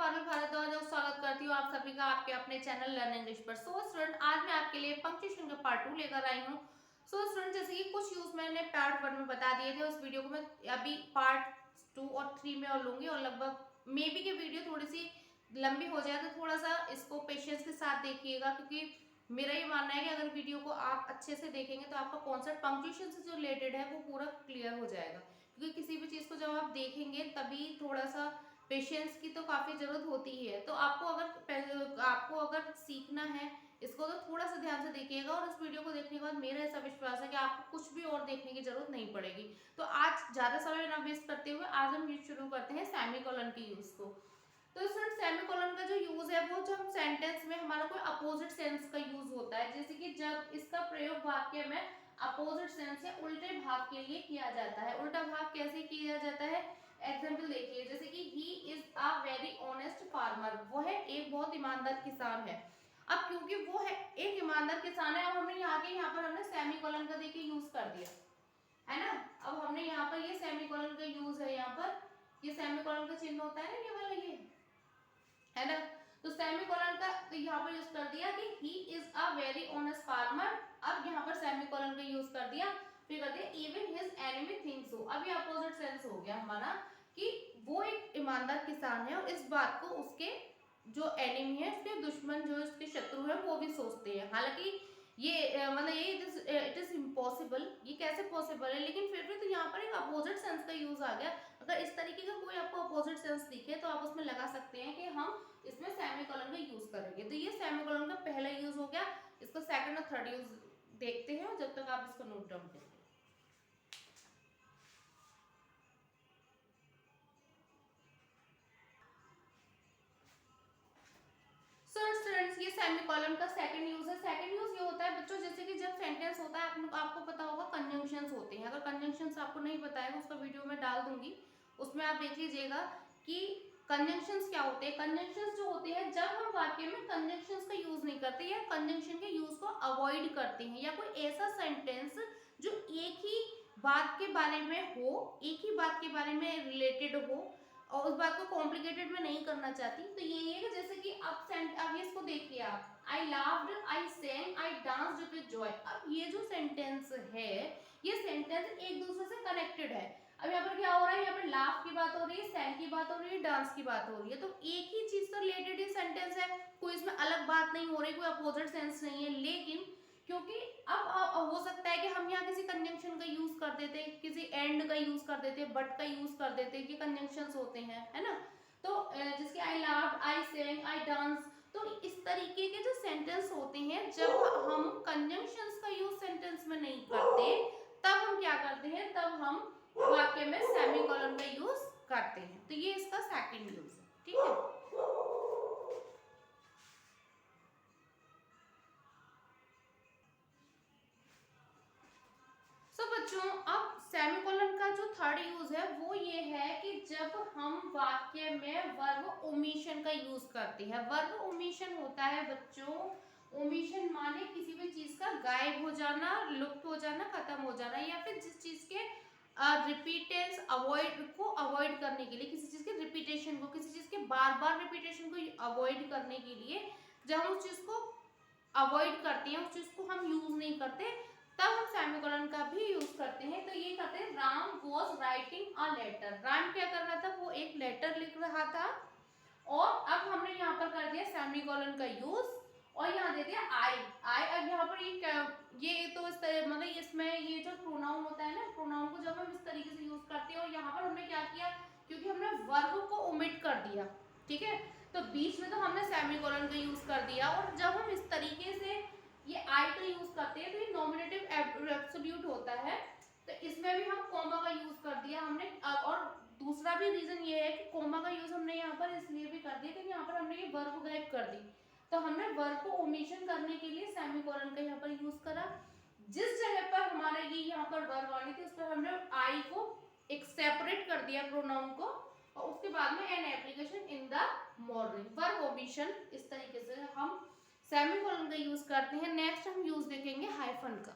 पारुल भारद्वाज और स्वागत करती हूँ आप सभी का आपके अपने चैनल लर्न इंग्लिश पर। सो स्टूडेंट, आज मैं आपके लिए पंक्चुएशन का पार्ट 2 लेकर आई हूँ। सो स्टूडेंट, जैसे कि कुछ यूज मैंने पार्ट 1 में बता दिए थे, उस वीडियो को मैं अभी पार्ट 2 और 3 में और लूंगी, और लगभग मे बी की वीडियो थोड़ी सी लंबी हो जाए तो थोड़ा सा इसको पेशेंस के साथ देखिएगा, क्योंकि मेरा ये मानना है कि अगर वीडियो को आप अच्छे से देखेंगे तो आपका कॉन्सेप्ट पंक्चुएशन से जो रिलेटेड है वो पूरा क्लियर हो जाएगा। क्योंकि किसी भी चीज को जब आप देखेंगे तभी थोड़ा सा पेशेंस की तो काफी जरूरत होती ही है। तो आपको अगर सीखना है इसको तो थोड़ा सा ध्यान से देखिएगा, और इस वीडियो को देखने के बाद मेरा ऐसा विश्वास है कि आपको कुछ भी और देखने की जरूरत नहीं पड़ेगी। तो आज ज्यादा समय ना वेस्ट करते हुए आज हम शुरू करते हैं सेमीकोलन की यूज को। तो स्टूडेंट, सेमीकोलन का जो यूज है वो जब सेंटेंस में हमारा कोई अपोजिट सेंस का यूज होता है, जैसे कि जब इसका प्रयोग वाक्य में अपोजिट सेंस या उल्टे भाव के लिए किया जाता है। उल्टा भाव कैसे किया जाता है, एग्जाम्पल देखिए, जैसे कि he is a very honest farmer, वो है एक बहुत ईमानदार किसान है। अब क्योंकि वो है एक ईमानदार किसान है, अब हमने यहाँ पर हमने सेमीकोलन का देखिए यूज कर दिया है ना। अब हमने यहाँ पर ये सेमीकोलन का यूज है, यहाँ पर ये सेमीकोलन का चिन्ह होता है ना, ये वाला ये है ना। तो सेमीकोलन का तो यहाँ पर यूज कर दिया कि he is a very honest farmer. अब यहाँ पर सेमीकोलन का यूज कर दिया, फिर कर दिया इवन हिज एनिमी थिंक्स सो। अब ये अपोजिट सेंस हो गया हमारा कि वो एक ईमानदार किसान है और इस बात को उसके जो एनिमी है, उसके दुश्मन जो उसके शत्रु है वो भी सोचते हैं। हालांकि ये मतलब ये इट इज इम्पॉसिबल, ये कैसे पॉसिबल है, लेकिन फिर भी तो यहाँ पर एक अपोजिट सेंस का यूज आ गया। अगर इस तरीके का कोई आपको अपोजिट सेंस दिखे तो आप उसमें लगा सकते हैं कि हम इसमें सेमीकोलन का यूज करेंगे। तो ये सेमीकोलन का पहला यूज हो गया। इसका सेकंड और थर्ड यूज देखते हैं जब तक आप इसको नोट डाउन करेंगे। स्टूडेंट्स, ये सेमीकोलन का सेकंड यूज है। सेकंड यूज ये होता है बच्चों, जैसे कि जब सेंटेंस होता है आपको पता होगा कंजंक्शंस होते हैं। अगर कंजंक्शंस आपको नहीं पता है उसका वीडियो में डाल दूंगी, उसमें आप देख लीजिएगा कि कंजंक्शंस क्या होते हैं। कंजंक्शंस जो होते हैं जब हम वाक्य में कंजंक्शंस का यूज नहीं करते या कंजंक्शन के यूज को अवॉइड करते हैं, या कोई ऐसा सेंटेंस जो एक ही बात के बारे में हो, एक ही बात के बारे में रिलेटेड हो और उस बात को कॉम्प्लिकेटेड में नहीं करना चाहती, तो ये है कि जैसे कि अब ये इसको देखिए आप, I laughed, I sang, I danced with joy. अब ये जो सेंटेंस है ये सेंटेंस एक दूसरे से कनेक्टेड है। अब यहाँ पर क्या हो रहा है, यहाँ पर लाफ की बात हो रही है, सेंग की बात हो रही है, डांस की बात हो रही है, तो एक ही चीज से रिलेटेड ये सेंटेंस है, कोई इसमें अलग बात नहीं हो रही, कोई अपोजिट सेंस नहीं है। लेकिन क्योंकि अब हो सकता है कि हम यहाँ किसी कंजंक्शन का यूज कर देते, किसी एंड का यूज कर देते, बट का यूज कर देते, ये कंजंक्शंस होते हैं, है ना। तो जिसके आई laughed, I sang, I dance, तो इस तरीके के जो सेंटेंस होते हैं जब हम कंजंक्शंस का यूज सेंटेंस में नहीं करते तब हम क्या करते हैं, तब हम वाक्य में सेमीकोलन का यूज करते हैं। तो ये इसका सेकंड यूज है, ठीक है। बच्चों, अब सेमीकोलन का जो थर्ड यूज है वो ये है कि जब हम वाक्य में वर्ब ओमिशन का यूज करते हैं। वर्ब ओमिशन होता है बच्चों, ओमिशन माने किसी भी चीज का गायब हो जाना, लुप्त हो जाना, खत्म हो जाना, या फिर जिस चीज के रिपीटेंस अवॉइड करने के लिए, किसी चीज के रिपीटेशन को, किसी चीज के बार बार रिपीटेशन को अवॉइड करने के लिए जब हम उस चीज को अवॉइड करते हैं, उस चीज को हम यूज नहीं करते, तब हम सेमीकोलन का भी यूज करते हैं। तो ये कहते हैं Ram was writing a letter. Ram क्या कर रहा था, वो एक लेटर लिख रहा था, और अब हमने यहाँ पर कर दिया सेमीकोलन का यूज और यहाँ दे दिया आई। अब यहाँ पर ये तो इस तरह मतलब इसमें ये जो प्रोनाउन होता है ना, प्रोनाउन को जब हम इस तरीके से यूज करते हैं, और यहाँ पर हमने क्या किया, क्योंकि हमने वर्ब को ओमिट कर दिया, ठीक है, तो बीच में तो हमने सेमीकोलन का यूज कर दिया, और जब हम इस तरीके से ये आई का यूज करते हैं तो ये नॉमिनेटिव एब्सोल्यूट होता है, तो इसमें भी हम कॉमा का यूज कर दिया हमने। और दूसरा भी रीजन ये है कि कॉमा का यूज हमने यहाँ पर इसलिए भी कर दिया कि यहाँ पर हमने ये वर्ब गायब कर दी, तो हमने वर्ब को ओमिशन करने के लिए सेमीकोलन का यहाँ पर यूज करा। जिस जगह पर हमारे ये यहाँ पर वर्ब आनी थी उस पर हमने आई को एक सेपरेट कर दिया प्रोनाउन को, और उसके बाद में an application in the morning, verb omission, इस तरीके से हम सेमीकोलन का यूज करते हैं। नेक्स्ट हम यूज देखेंगे हाइफन का।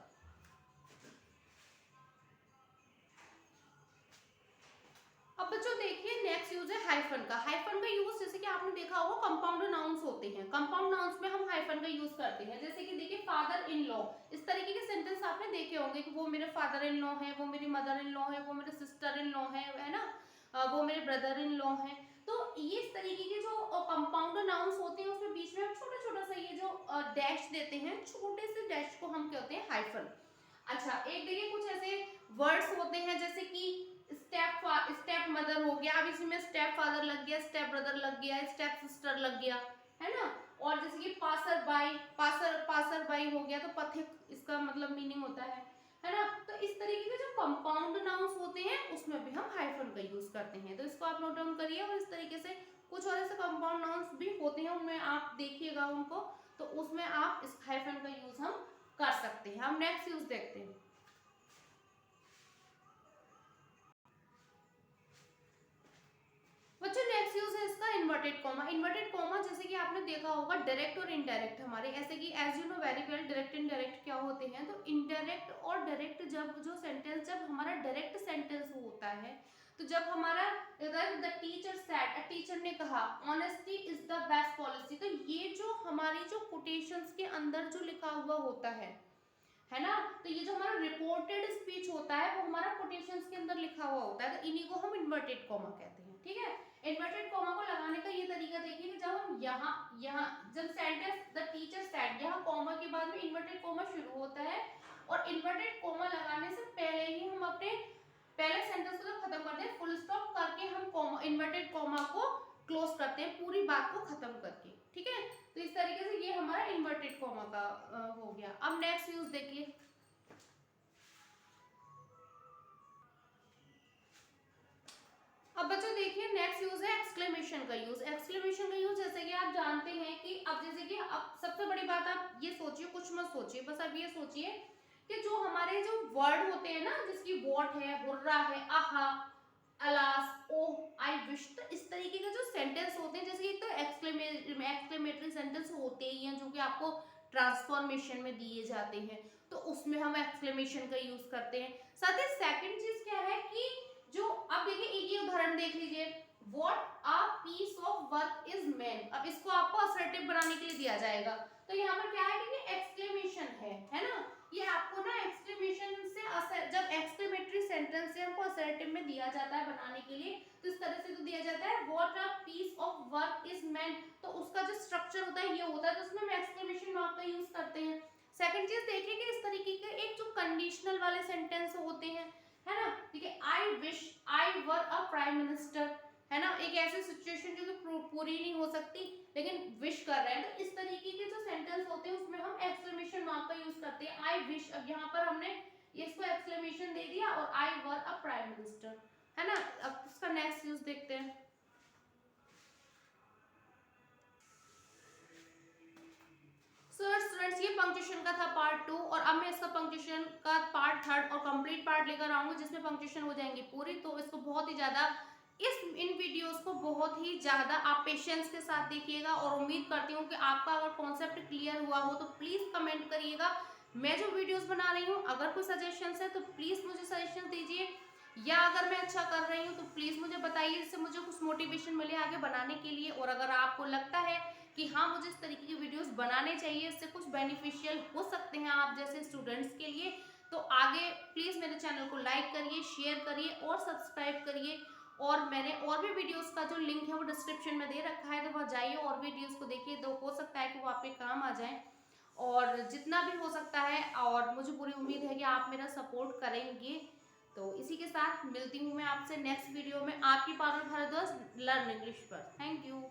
अब बच्चों देखिए नेक्स्ट यूज है हाइफन का। हाइफन का का यूज जैसे कि आपने देखा होगा कंपाउंड नाउन्स होते हैं, कंपाउंड नाउन्स में हम हाइफन का यूज करते हैं। जैसे कि देखिए फादर इन लॉ, इस तरीके के सेंटेंस आपने देखे होंगे कि वो मेरे फादर इन लॉ है, वो मेरी मदर इन लॉ है, वो मेरे सिस्टर इन लॉ है ना, वो मेरे ब्रदर इन लॉ है। तो ये इस तरीके के जो कंपाउंड नाउन्स होते हैं उसमें बीच में हम छोटा छोटा सा ये जो डैश देते हैं, छोटे से डैश को हम कहते हैं हाइफन। अच्छा, एक देखिए कुछ ऐसे वर्ड्स होते हैं जैसे कि स्टेप मदर हो गया, अब इसमें स्टेप फादर लग गया, स्टेप ब्रदर लग गया, स्टेप सिस्टर लग गया, है ना। और जैसे कि पासर बाई हो गया, तो पथिक इसका मतलब मीनिंग होता है ना। तो इस तरीके के जो कंपाउंड नाउन्स होते हैं उसमें भी हम हाइफन का यूज करते हैं, तो इसको आप नोट डाउन करिए। और इस तरीके से कुछ और ऐसे कंपाउंड नाउन्स भी होते हैं, उनमें आप देखिएगा उनको, तो उसमें आप इस हाइफन का यूज हम कर सकते हैं। हम नेक्स्ट यूज देखते हैं। बच्चों नेक्स्ट यूज है इसका इन्वर्टेड कॉमा। इन्वर्टेड कॉमा जैसे कि आपने देखा होगा डायरेक्ट और इनडायरेक्ट हमारे, ऐसे कि as you know very well direct indirect क्या होते हैं। तो इनडायरेक्ट और डायरेक्ट जब जो सेंटेंस, जब हमारा डायरेक्ट सेंटेंस होता है, तो जब हमारा द टीचर सेड, टीचर ने कहा honesty is the best policy, तो ये जो हमारी जो कोटेशंस के अंदर जो लिखा हुआ होता है ना, तो ये जो हमारा रिपोर्टेड स्पीच होता है वो हमारा कोटेशंस के अंदर लिखा हुआ होता है, तो इन्हीं को हम इन्वर्टेड कॉमा कहते हैं। ठीक है, इन्वर्टेड कॉमा को लगाने का ये तरीका देखिए कि जब हम यहाँ जब सेंटेंस द टीचर सेड, यहाँ कॉमा के बाद में इन्वर्टेड कॉमा शुरू होता है, और इन्वर्टेड कॉमा लगाने से पहले ही हम अपने पहले सेंटेंस को जब खत्म करते हैं फुल स्टॉप करके हम कॉमा इन्वर्टेड कॉमा को क्लोज करते हैं पूरी बात को खत्म करके। ठीक है, तो इस तरीके से ये हमारा इन्वर्टेड कॉमा का हो गया। अब नेक्स्ट यूज देखिए। अब बच्चों देखिए नेक्स्ट यूज है एक्सक्लेमेशन का यूज। एक्सक्लेमेशन का यूज जैसे कि आप जानते हैं कि अब जैसे कि अब सबसे बड़ी बात आप ये सोचिए, कुछ मत सोचिए, बस आप ये सोचिए कि जो हमारे जो वर्ड होते हैं ना, जिसकी वॉट है, हुर्रा है, आहा, अलास, ओह, आई विश, तो इस तरीके के जो सेंटेंस होते हैं, जैसे कि तो एक्सक्लेमेटरी सेंटेंस होते ही हैं जो कि आपको ट्रांसफॉर्मेशन में दिए जाते हैं, तो उसमें हम एक्सक्लेमेशन का यूज करते हैं। साथ ही सेकंड चीज क्या है कि जो अब देखिए एक ये उदाहरण देख लीजिए, what a piece of work is man. अब इसको आपको असर्टिव बनाने के लिए दिया जाएगा, तो यहाँ पर क्या है कि ये एक्सक्लेमेशन है ना, ये आपको ना एक्सक्लेमेशन से जब एक्सक्लेमेटरी सेंटेंस से हमको असर्टिव में दिया जाता है बनाने के लिए, तो इस तरह से तो दिया जाता है what a piece of work is man, तो उसका जो स्ट्रक्चर होता है ये होता है, तो उसमें हम एक्सक्लेमेशन मार्क का यूज करते हैं। सेकंड चीज देखिए कि इस तरीके के एक जो कंडीशनल वाले सेंटेंस होते हैं, है ना, ठीक है, I wish I were a prime minister, है ना, एक ऐसी सिचुएशन जो कि पूरी नहीं हो सकती लेकिन विश कर रहे हैं, तो इस तरीके के जो सेंटेंस होते हैं उसमें हम एक्सक्लेमेशन मार्क का यूज करते हैं। आई विश, अब यहाँ पर हमने इसको एक्सक्लेमेशन दे दिया, और आई वर अ प्राइम मिनिस्टर, है ना। अब इसका नेक्स्ट यूज देखते हैं। स्टूडेंट्स ये पंक्चुएशन का था पार्ट 2, और अब मैं इसका पंक्चुएशन का पार्ट 3 और कंप्लीट पार्ट लेकर आऊंगी जिसमें पंक्चुएशन हो जाएंगी पूरी। तो इसको बहुत ही ज्यादा इन वीडियोस को बहुत ही ज्यादा आप पेशेंस के साथ देखिएगा, और उम्मीद करती हूँ कि आपका अगर कॉन्सेप्ट क्लियर हुआ हो तो प्लीज कमेंट करिएगा। मैं जो वीडियोस बना रही हूँ अगर कोई सजेशन है तो प्लीज मुझे सजेशन दीजिए, या अगर मैं अच्छा कर रही हूँ तो प्लीज मुझे बताइए, जिससे मुझे कुछ मोटिवेशन मिले आगे बनाने के लिए। और अगर आपको लगता है कि हाँ मुझे इस तरीके की वीडियोस बनाने चाहिए, इससे कुछ बेनिफिशियल हो सकते हैं आप जैसे स्टूडेंट्स के लिए, तो आगे प्लीज मेरे चैनल को लाइक करिए, शेयर करिए और सब्सक्राइब करिए। और मैंने और भी वीडियोस का जो लिंक है वो डिस्क्रिप्शन में दे रखा है, तो वहाँ जाइए और वीडियोस को देखिए, तो हो सकता है कि वो आपके काम आ जाए, और जितना भी हो सकता है। और मुझे पूरी उम्मीद है कि आप मेरा सपोर्ट करेंगे। तो इसी के साथ मिलती हूँ मैं आपसे नेक्स्ट वीडियो में, आपकी पारुल भारद्वाज लर्न इंग्लिश पर। Thank you.